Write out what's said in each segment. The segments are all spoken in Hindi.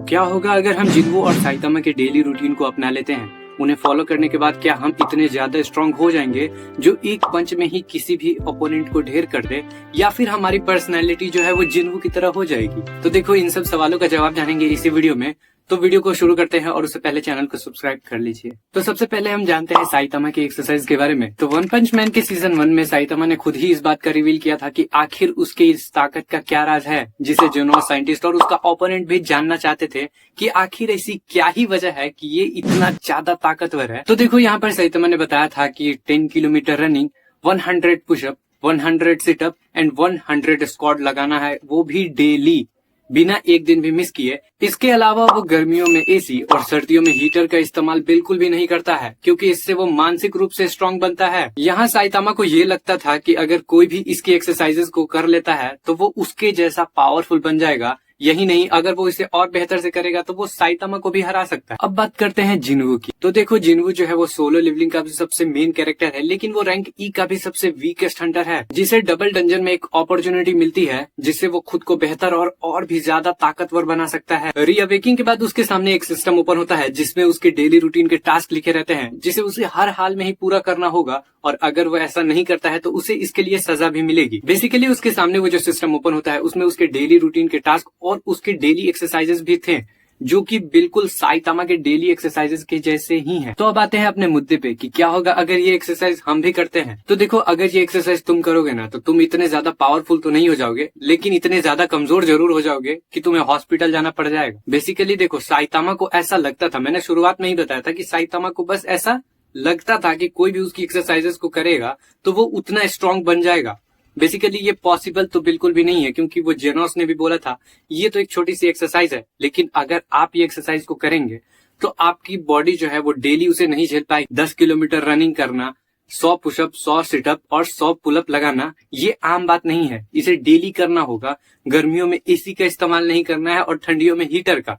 क्या होगा अगर हम जिन्हों और साइतामा के डेली रूटीन को अपना लेते हैं? उन्हें फॉलो करने के बाद क्या हम इतने ज्यादा स्ट्रांग हो जाएंगे जो एक पंच में ही किसी भी ओपोनेंट को ढेर कर दे, या फिर हमारी पर्सनैलिटी जो है वो जिन्हों की तरह हो जाएगी? तो देखो, इन सब सवालों का जवाब जानेंगे इसी वीडियो में। तो वीडियो को शुरू करते हैं और उससे पहले चैनल को सब्सक्राइब कर लीजिए। तो सबसे पहले हम जानते हैं साइतामा की एक्सरसाइज के बारे में। तो वन पंच मैन के सीजन 1 में साइतामा ने खुद ही इस बात का रिवील किया था कि आखिर उसके इस ताकत का क्या राज है, जिसे जिनो साइंटिस्ट और उसका ओपोनेंट भी जानना चाहते थे कि आखिर ऐसी क्या ही वजह है कि ये इतना ज्यादा ताकतवर है। तो देखो, यहाँ पर साइतामा ने बताया था कि 10 kilometre running, 100 pushup, 100 situp and 100 squat लगाना है, वो भी डेली, बिना एक दिन भी मिस किए। इसके अलावा वो गर्मियों में एसी और सर्दियों में हीटर का इस्तेमाल बिल्कुल भी नहीं करता है, क्योंकि इससे वो मानसिक रूप से स्ट्रांग बनता है। यहाँ साइतामा को ये लगता था कि अगर कोई भी इसकी एक्सरसाइजेस को कर लेता है तो वो उसके जैसा पावरफुल बन जाएगा। यही नहीं, अगर वो इसे और बेहतर से करेगा तो वो साइतामा को भी हरा सकता है। अब बात करते हैं जिन्हों की। तो देखो, जिन्हों जो है वो सोलो लेवलिंग का भी सबसे मेन कैरेक्टर है, लेकिन वो रैंक ई का भी सबसे वीकेस्ट हंटर है, जिसे डबल डंजन में एक अपॉर्चुनिटी मिलती है जिससे वो खुद को बेहतर और भी ज्यादा ताकतवर बना सकता है। रीअवेकिंग के बाद उसके सामने एक सिस्टम ओपन होता है जिसमें उसके डेली रूटीन के टास्क लिखे रहते हैं, जिसे उसे हर हाल में ही पूरा करना होगा, और अगर वो ऐसा नहीं करता है तो उसे इसके लिए सजा भी मिलेगी। बेसिकली उसके सामने वो जो सिस्टम ओपन होता है उसमें उसके डेली रूटीन के टास्क और उसके डेली एक्सरसाइजेस भी थे, जो कि बिल्कुल साइतामा के डेली एक्सरसाइजेस के जैसे ही हैं। तो अब आते हैं अपने मुद्दे पे कि क्या होगा अगर ये एक्सरसाइज हम भी करते हैं। तो देखो, अगर ये एक्सरसाइज तुम करोगे ना तो तुम इतने ज्यादा पावरफुल तो नहीं हो जाओगे, लेकिन इतने ज्यादा कमजोर जरूर हो जाओगे कि तुम्हें हॉस्पिटल जाना पड़ जाएगा। बेसिकली देखो, साइतामा को ऐसा लगता था, मैंने शुरुआत में ही बताया था कि साइतामा को बस ऐसा लगता था कि कोई भी उसकी एक्सरसाइजेस को करेगा तो वो उतना स्ट्रांग बन जाएगा। बेसिकली ये पॉसिबल तो बिल्कुल भी नहीं है, क्योंकि वो जेनोस ने भी बोला था ये तो एक छोटी सी एक्सरसाइज है, लेकिन अगर आप ये एक्सरसाइज को करेंगे तो आपकी बॉडी जो है वो डेली उसे नहीं झेल पाएगी। 10 किलोमीटर रनिंग करना, 100 पुशअप, 100 सिटअप और 100 पुलअप लगाना, ये आम बात नहीं है। इसे डेली करना होगा। गर्मियों में एसी का इस्तेमाल नहीं करना है और ठंडियों में हीटर का।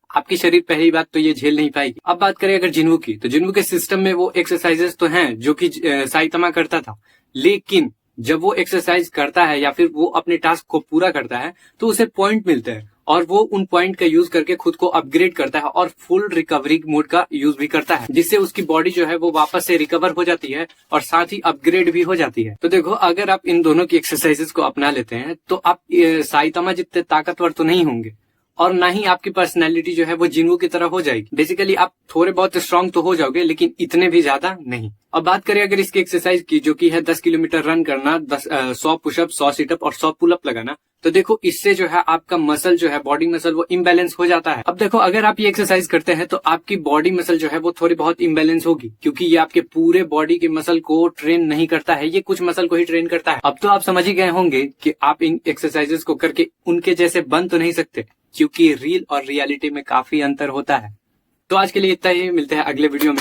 आपकी शरीर पहली बात तो ये झेल नहीं पाएगी। अब बात करें अगर जिन्हों की, तो जिन्हों के सिस्टम में वो एक्सरसाइजेस तो हैं जो कि साइतामा करता था, लेकिन जब वो एक्सरसाइज करता है या फिर वो अपने टास्क को पूरा करता है तो उसे पॉइंट मिलते हैं, और वो उन पॉइंट का यूज करके खुद को अपग्रेड करता है और फुल रिकवरी मोड का यूज भी करता है, जिससे उसकी बॉडी जो है वो वापस से रिकवर हो जाती है और साथ ही अपग्रेड भी हो जाती है। तो देखो, अगर आप इन दोनों की एक्सरसाइजेस को अपना लेते हैं तो आप साइतामा जितने ताकतवर तो नहीं होंगे, और ना ही आपकी पर्सनैलिटी जो है वो जिन्हों की तरह हो जाएगी। बेसिकली आप थोड़े बहुत स्ट्रांग तो हो जाओगे, लेकिन इतने भी ज्यादा नहीं। अब बात करें अगर इसकी एक्सरसाइज की, जो कि है 10 किलोमीटर रन करना, 100 पुशअप, 100 सिटअप और 100 पुलअप लगाना, तो देखो इससे जो है आपका मसल जो है, बॉडी मसल, वो इम्बैलेंस हो जाता है। अब देखो, अगर आप ये एक्सरसाइज करते हैं तो आपकी बॉडी मसल जो है वो थोड़ी बहुत इम्बैलेंस होगी, क्योंकि ये आपके पूरे बॉडी के मसल को ट्रेन नहीं करता है, ये कुछ मसल को ही ट्रेन करता है। अब तो आप समझ ही गए होंगे कि आप इन एक्सरसाइजेस को करके उनके जैसे बन तो नहीं सकते, क्योंकि रियल और रियलिटी में काफी अंतर होता है। तो आज के लिए इतना ही, मिलते हैं अगले वीडियो में।